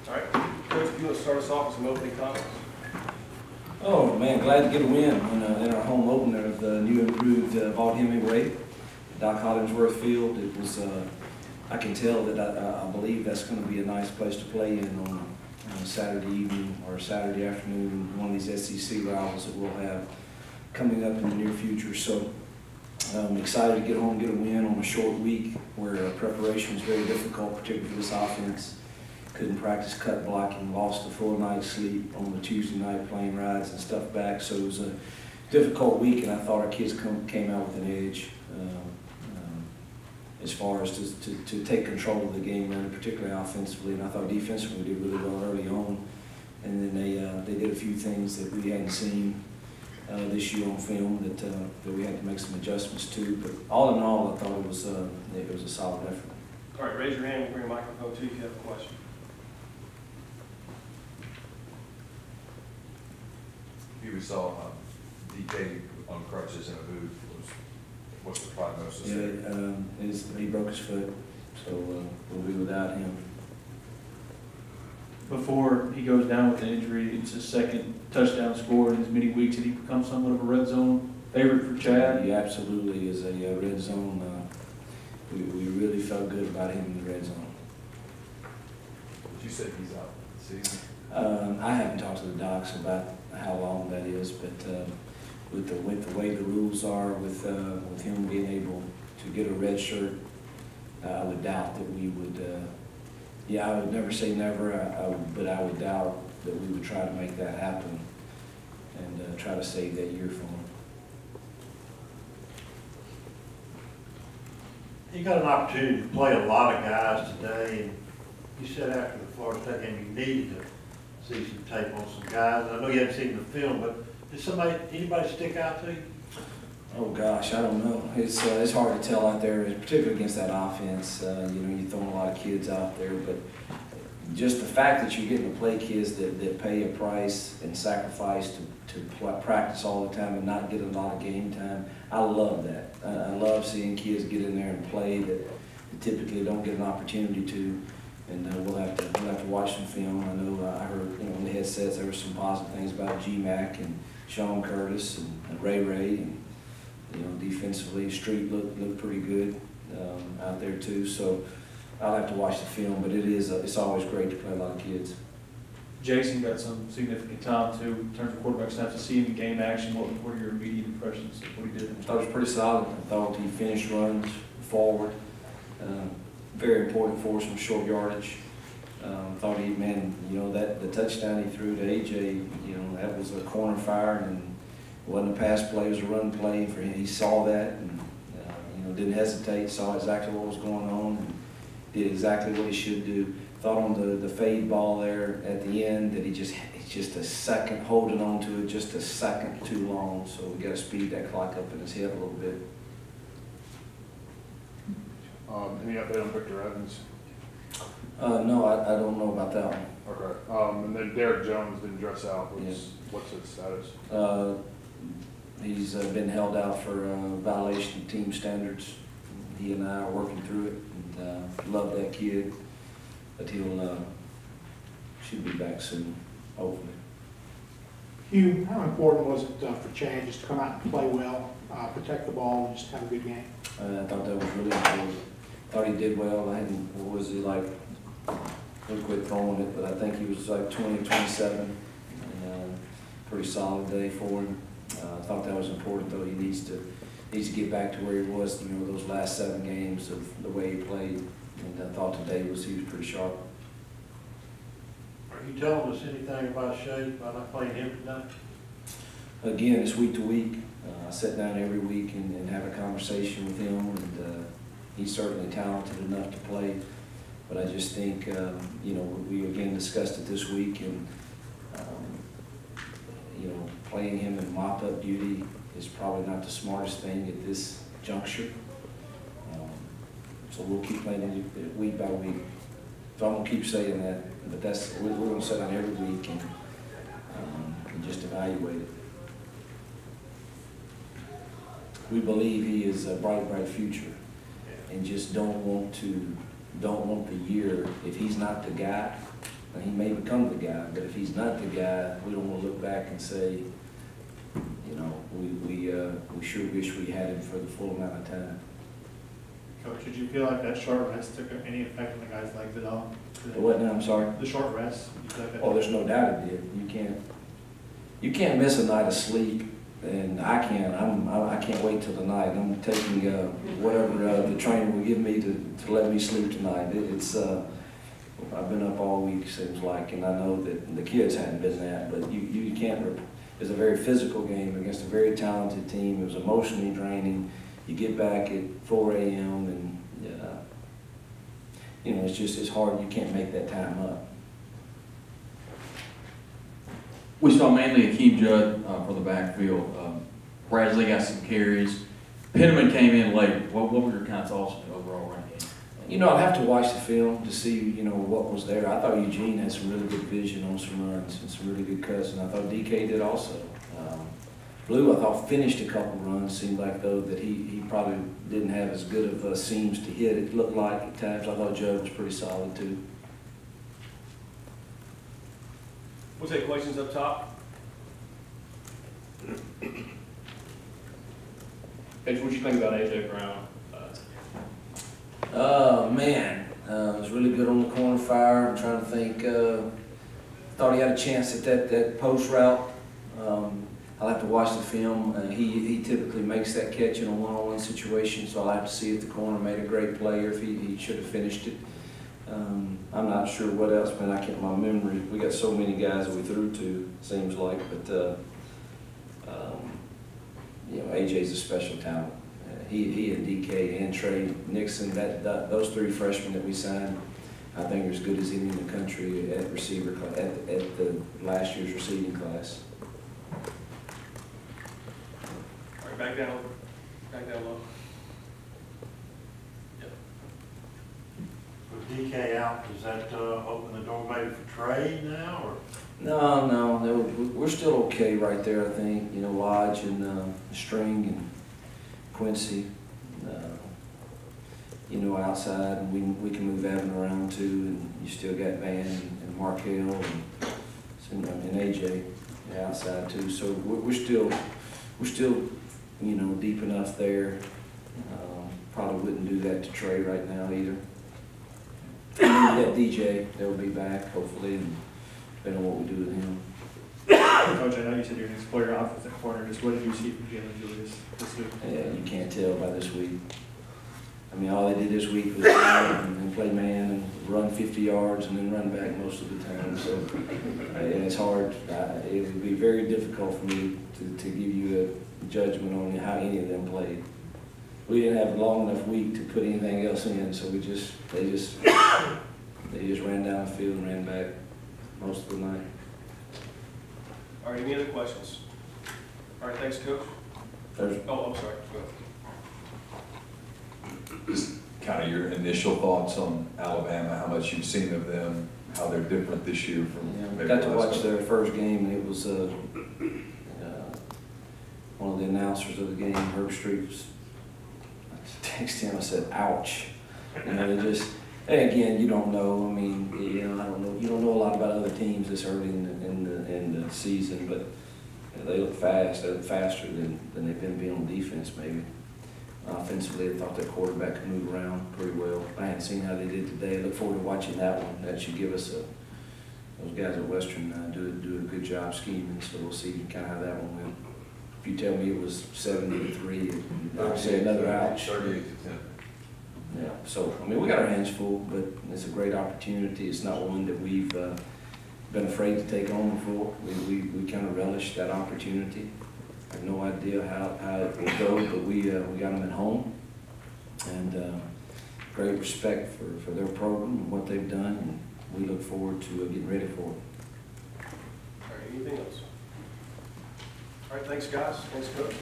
All right, Coach, if you want to start us off with some opening comments. Oh man, glad to get a win in our home opener of the new improved Vaught Hemingway, Doc Hollingsworth Field. It was, I can tell that I believe that's going to be a nice place to play in on Saturday evening or Saturday afternoon, one of these SEC rivals that we'll have coming up in the near future. So I'm excited to get home and get a win on a short week where preparation was very difficult, particularly for this offense. Couldn't practice cut blocking, lost a full night's sleep on the Tuesday night plane rides and stuff back. So it was a difficult week, and I thought our kids came out with an edge as far as to take control of the game, particularly offensively. And I thought defensively we did really well early on. And then they did a few things that we hadn't seen this year on film that we had to make some adjustments to. But all in all, I thought it was a solid effort. All right, raise your hand. We'll bring a microphone to you if you have a question. We saw DK on crutches in a booth. What's the prognosis? Yeah, he broke his foot, so we'll be without him. Before he goes down with the injury, it's his second touchdown score in as many weeks. Did he become somewhat of a red zone favorite for Chad? He absolutely is a red zone. We really felt good about him in the red zone. But you said he's out this season. I haven't talked to the docs about how long that is, but with the way the rules are, with him being able to get a red shirt, I would doubt that we would. Yeah, I would never say never, but I would doubt that we would try to make that happen and try to save that year for him. You got an opportunity to play a lot of guys today, and you said after the Florida State game you needed to see some tape on some guys. I know you hadn't seen the film, but did anybody stick out to you? Oh gosh, I don't know. It's hard to tell out there, particularly against that offense. You're throwing a lot of kids out there, but just the fact that you're getting to play kids that pay a price and sacrifice to practice all the time and not get a lot of game time, I love that. I love seeing kids get in there and play that typically don't get an opportunity to. And we'll have to watch some film. I know I heard in the headsets there were some positive things about G-Mac and Sean Curtis and Ray and defensively Street looked pretty good out there too. So I'll have to watch the film, but it's always great to play a lot of kids. Jason got some significant time too in terms of quarterback snaps. To see him in game action, what are your immediate impressions of what he did? I thought it was pretty solid. I thought he finished runs forward. Very important for us from short yardage. Thought the touchdown he threw to AJ, that was a corner fire, and it wasn't a pass play, it was a run play for him. He saw that and didn't hesitate, saw exactly what was going on, and did exactly what he should do. Thought on the fade ball there at the end that he's just a second holding on to it, just a second too long. So we got to speed that clock up in his head a little bit. Any update on Victor Evans? No, I don't know about that one. Okay. And then Derek Jones didn't dress out. What's his status? He's been held out for violation of team standards. He and I are working through it, and love that kid, but should be back soon, hopefully. Hugh, how important was it for Chad just to come out and play well, protect the ball, and just have a good game? I thought that was really important. Thought he did well. What was he like? He quit throwing it, but I think he was like 20-27. Pretty solid day for him. I thought that was important, though. He needs to get back to where he was, those last 7 games of the way he played. And I thought today he was pretty sharp. Are you telling us anything about Shea, about not playing him tonight? Again, it's week to week. I sit down every week and have a conversation with him, and he's certainly talented enough to play. But I just think, we again discussed it this week, and playing him in mop-up duty is probably not the smartest thing at this juncture. So we'll keep playing it week by week. So I'm gonna keep saying that, but we're gonna sit down every week and just evaluate it. We believe he is a bright future, and just don't want the year, if he's not the guy, and he may become the guy, but if he's not the guy, we don't want to look back and say, you know, we sure wish we had him for the full amount of time. Coach, did you feel like that short rest took any effect on the guys' legs at all? What now, I'm sorry? The short rest, you feel like that? Oh, there's no doubt it did. You can't miss a night of sleep, and I can't. I can't wait till the night. I'm taking whatever the trainer will give me to let me sleep tonight. I've been up all week, seems like, and I know that the kids hadn't been that, but you can't. It's a very physical game against a very talented team. It was emotionally draining. You get back at 4 a.m. and you know, it's hard. You can't make that time up. We saw mainly Hugh for the backfield. Bradley got some carries. Penniman came in late. What were your kind of thoughts on the overall run game? You know, I'd have to watch the film to see, you know, what was there. I thought Eugene had some really good vision on some runs and some really good cuts, and I thought DK did also. Blue, I thought, finished a couple runs. Seemed like, though, that he probably didn't have as good of seams to hit. It looked like at times. I thought Judd was pretty solid, too. We'll take questions up top. Coach, what you think about AJ Brown? Man, was really good on the corner fire. I'm trying to think. Thought he had a chance at that post route. I'll have to watch the film. He typically makes that catch in a one-on-one situation, so I'll have to see if the corner made a great play or if he should have finished it. I'm not sure what else, man. I can't. My memory. We got so many guys that we threw to. Seems like, but you know, AJ's a special talent. He and DK and Trey Nixon, those three freshmen that we signed, I think are as good as any in the country at receiver at the last year's receiving class. All right, back down low. Yep. With DK out, does that open the door maybe for trade now, or? No, we're still okay right there, I think. You know, Lodge and String and Quincy, you know, outside, and we can move Evan around too, and you still got Van and Markel and AJ outside too. So we're still, you know, deep enough there. Probably wouldn't do that to Trey right now either. And then that DJ, they'll be back hopefully, and depending on what we do with him. Coach, I know you said you're going to explore your offensive corner. Just what did you see from Jalen Julius this week? Yeah, you can't tell by this week. I mean, all they did this week was play man and run 50 yards and then run back most of the time. So and it's hard. It would be very difficult for me to give you a judgment on how any of them played. We didn't have a long enough week to put anything else in, so they just ran down the field and ran back most of the night. All right, any other questions? All right, thanks, Coach. Oh, I'm sorry. Go ahead. Just kind of your initial thoughts on Alabama, how much you've seen of them, how they're different this year from maybe Got to last watch couple. their first game, and it was one of the announcers of the game, Herb Street, was, I texted him, I said, ouch. You know, they just, and again, you don't know. I mean, you know, I don't know. You don't know a lot about other teams this early in the season, but you know, they look fast. They look faster than they've been on defense, maybe. Offensively, I thought their quarterback could move around pretty well. I hadn't seen how they did today. I look forward to watching that one. That should give us those guys at Western do a good job scheming. So we'll see kind of how that one went. If you tell me it was 70-3, I'd say another ouch. 38-10. Yeah. So I mean, we got our hands full, but it's a great opportunity. It's not one that we've been afraid to take on before. We kind of relish that opportunity. I have no idea how it will go, but we got them at home, and great respect for their program and what they've done, and we look forward to getting ready for it. All right, anything else? All right, thanks, guys. Thanks, Coach.